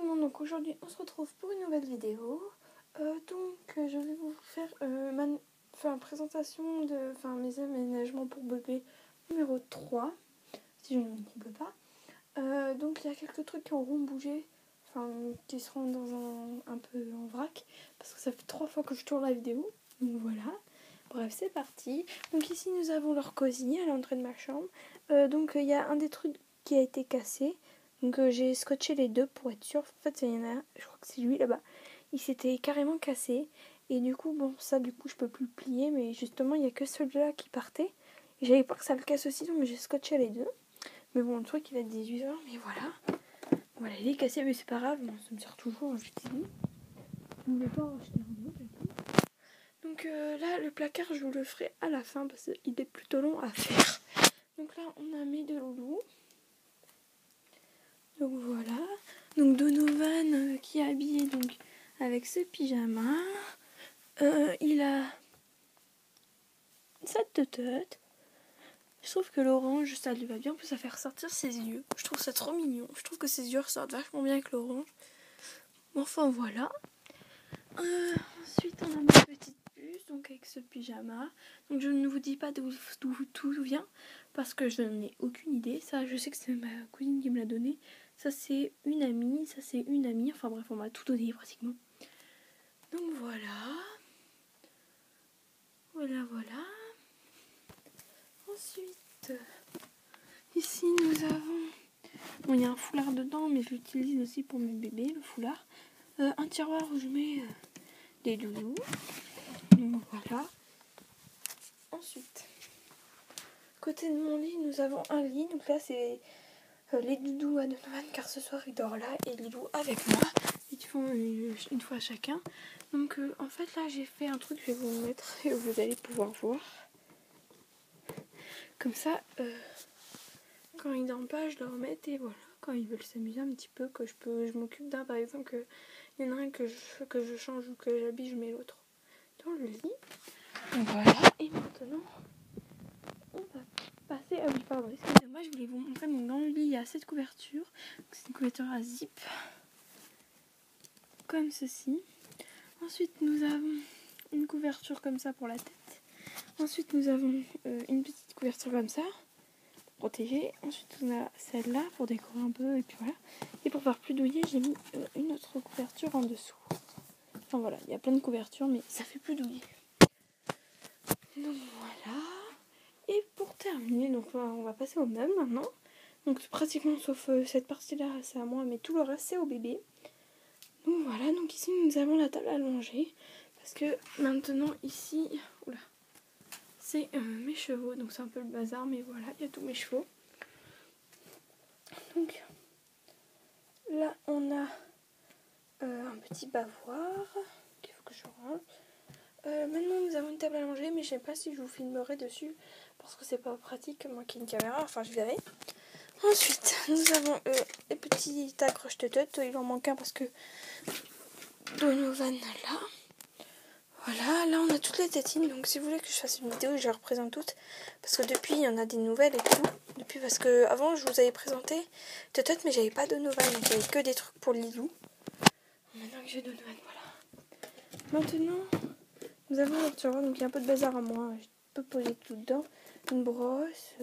tout le monde, donc aujourd'hui on se retrouve pour une nouvelle vidéo. Je vais vous faire ma présentation de mes aménagements pour bébé numéro 3, si je ne me trompe pas. Donc il y a quelques trucs qui auront bougé, qui seront dans un peu en vrac, parce que ça fait 3 fois que je tourne la vidéo, donc voilà. Bref, c'est parti. Donc ici nous avons leur cosy à l'entrée de ma chambre. Il y a un des trucs qui a été cassé. Donc j'ai scotché les deux pour être sûre. En fait, il y en a un, je crois que c'est lui là-bas. Il s'était carrément cassé. Et du coup, je peux plus le plier. Mais justement, il n'y a que celui-là qui partait. Et j'avais peur que ça le casse aussi, donc j'ai scotché les deux. Mais bon, le truc, il a 18 heures, mais voilà. Voilà, il est cassé, mais c'est pas grave. Bon, ça me sert toujours, j'utilise. Je ne vais pas en acheter un autre. Donc là, le placard, je vous le ferai à la fin parce qu'il est plutôt long à faire. Donc là, on a mis de loulou. Donc voilà. Donc Donovan qui est habillé donc avec ce pyjama. Il a sa tête. Je trouve que l'orange, ça lui va bien. En plus, ça fait ressortir ses yeux. Je trouve ça trop mignon. Je trouve que ses yeux ressortent vachement bien avec l'orange. Enfin voilà. Ensuite, on a ma petite puce, donc avec ce pyjama. Donc je ne vous dis pas d'où tout vient, parce que je n'en ai aucune idée. Ça, je sais que c'est ma cousine qui me l'a donné. Ça, c'est une amie. Ça, c'est une amie. Enfin bref, on m'a tout donné pratiquement. Donc voilà. Voilà. Ensuite, ici, nous avons... Bon, il y a un foulard dedans, mais je l'utilise aussi pour mes bébés, le foulard. Un tiroir où je mets des doudous. Donc voilà. Ensuite, côté de mon lit, nous avons un lit. Donc là, c'est les doudous à Donovan, car ce soir, il dort là et Lilou avec moi. Ils font une fois chacun. Donc en fait, là, j'ai fait un truc, je vais vous mettre et vous allez pouvoir voir. Comme ça, quand ils dorment pas, je leur mets et voilà. Quand ils veulent s'amuser un petit peu, que je m'occupe d'un, par exemple, il y en a un que je change ou que j'habille, je mets l'autre dans le lit. Donc voilà. Et maintenant, on va passer. Ah oui, pardon, excusez-moi, je voulais vous montrer. Donc dans le lit, il y a cette couverture. C'est une couverture à zip, comme ceci. Ensuite, nous avons une couverture comme ça pour la tête. Ensuite, nous avons une petite couverture comme ça, pour protéger. Ensuite, on a celle-là pour décorer un peu, et puis voilà. Et pour faire plus douillet, j'ai mis une autre couverture en dessous. Enfin voilà, il y a plein de couvertures, mais ça fait plus douillet. Donc voilà. Et pour terminer, donc on va passer aux meubles maintenant. Donc pratiquement sauf cette partie-là, c'est à moi, mais tout le reste c'est au bébé. Donc voilà, donc ici nous avons la table à longer. Parce que maintenant ici, oula, c'est mes chevaux. Donc c'est un peu le bazar, mais voilà, il y a tous mes chevaux. Donc là on a un petit bavoir qu'il faut que je range. Maintenant nous avons une table à manger, mais je sais pas si je vous filmerai dessus parce que c'est pas pratique, moi qui ai une caméra, enfin je verrai. Ensuite nous avons les petits accroches de tête, il en manque un parce que Donovan là. Voilà, là on a toutes les tétines, donc si vous voulez que je fasse une vidéo, je les représente toutes parce que depuis il y en a des nouvelles et tout. Depuis parce que avant je vous avais présenté Totot, mais j'avais pas Donovan, donc il n'y avait que des trucs pour Lilou. Maintenant que j'ai Donovan, voilà. Maintenant nous avons notre tiroir, donc il y a un peu de bazar à moi, je peux poser tout dedans. Une brosse,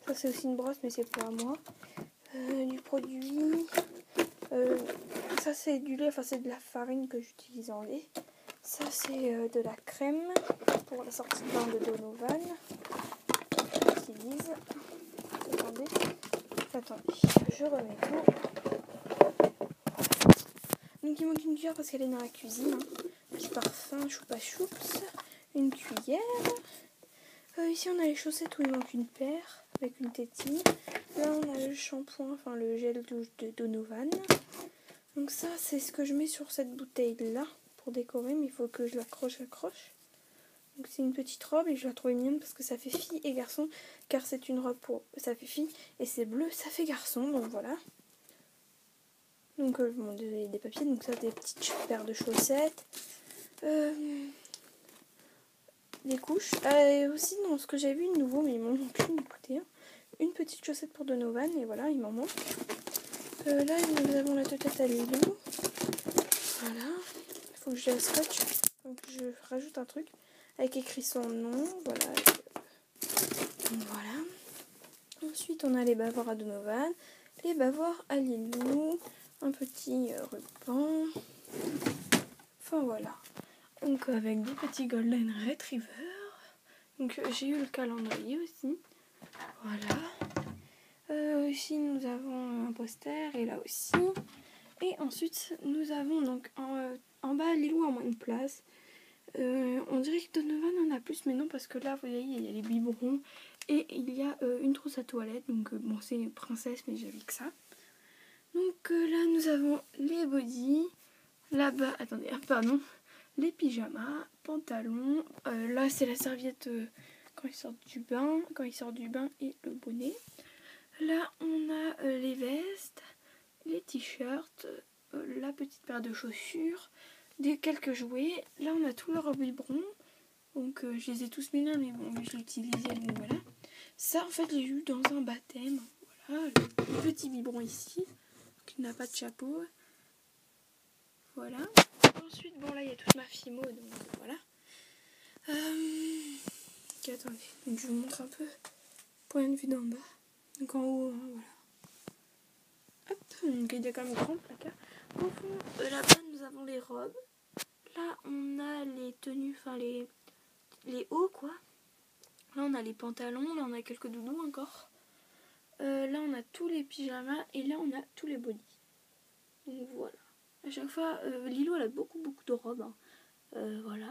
ça c'est aussi une brosse mais c'est pas à moi. Du produit, ça c'est du lait, enfin c'est de la farine que j'utilise en lait. Ça c'est de la crème pour la sortie de bain de Donovan. J'utilise. Attendez, je remets tout. Donc il manque une cuillère parce qu'elle est dans la cuisine. Petit parfum, choupa choups. Une cuillère. Ici on a les chaussettes où il manque une paire avec une tétine. Là on a le shampoing, enfin le gel douche de Donovan. Donc ça c'est ce que je mets sur cette bouteille là pour décorer, mais il faut que je l'accroche. Donc c'est une petite robe et je la trouvais mignonne parce que ça fait fille et garçon, car c'est une robe pour ça fait fille et c'est bleu, ça fait garçon, donc voilà. Donc des papiers, donc ça des petites paires de chaussettes. Des couches. Et aussi, dans ce que j'ai vu de nouveau, mais il m'en manque une, écoutez, une petite chaussette pour Donovan, et voilà, il m'en manque. Là, nous avons la tête à Lilou. Voilà. Il faut que je la scotche. Donc, je rajoute un truc avec écrit son nom. Voilà. Voilà. Ensuite, on a les bavoirs à Donovan, les bavoirs à Lilou, un petit ruban. Enfin, voilà. Donc, avec des petits Golden Retriever. Donc, j'ai eu le calendrier aussi. Voilà. Ici, nous avons un poster, et là aussi. Et ensuite, nous avons donc en bas Lilou en moins de place. On dirait que Donovan en a plus, mais non, parce que là, vous voyez, il y a les biberons et il y a une trousse à toilette. Donc, bon, c'est une princesse, mais j'avais que ça. Donc, là, nous avons les bodys. Là-bas, attendez, pardon. Les pyjamas, pantalons. Là, c'est la serviette quand il sort du bain et le bonnet. Là, on a les vestes, les t-shirts, la petite paire de chaussures, quelques jouets. Là, on a tout leur biberon. Donc, je les ai tous mis là, mais bon, je l'ai utilisé, donc voilà. Ça, en fait, j'ai eu dans un baptême. Voilà, le petit biberon ici, qui n'a pas de chapeau. Voilà. Ensuite, bon, là, il y a toute ma fimo, donc voilà. Attendez, donc je vous montre un peu point de vue d'en bas. Donc en haut, hein, voilà. Hop, donc il y a quand même un grand placard. Au fond, là-bas, nous avons les robes. Là, on a les tenues, enfin les hauts, quoi. Là, on a les pantalons. Là, on a quelques doudous encore. Là, on a tous les pyjamas. Et là, on a tous les bodys. Donc voilà. À chaque fois, Lilou, elle a beaucoup de robes. Hein. Voilà.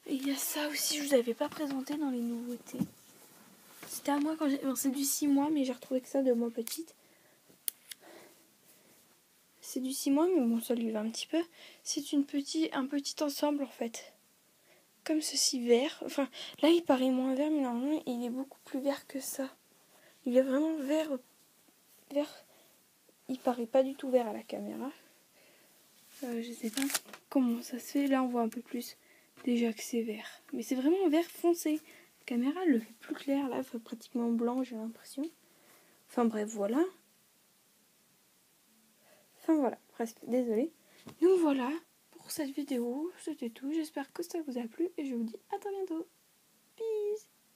Et il y a ça aussi, je vous avais pas présenté dans les nouveautés. C'était à moi quand j'ai... Bon, c'est du 6 mois, mais j'ai retrouvé que ça de moi petite. C'est du 6 mois, mais bon, ça lui va un petit peu. C'est un petit ensemble, en fait. Comme ceci, vert. Enfin, là, il paraît moins vert, mais normalement, il est beaucoup plus vert que ça. Il est vraiment vert. Il paraît pas du tout vert à la caméra. Je sais pas comment ça se fait. Là, on voit un peu plus déjà que c'est vert. Mais c'est vraiment vert foncé. La caméra le fait plus clair. Là, il fait pratiquement blanc, j'ai l'impression. Enfin bref, voilà. Presque, désolée. Donc voilà, pour cette vidéo, c'était tout. J'espère que ça vous a plu et je vous dis à très bientôt. Peace.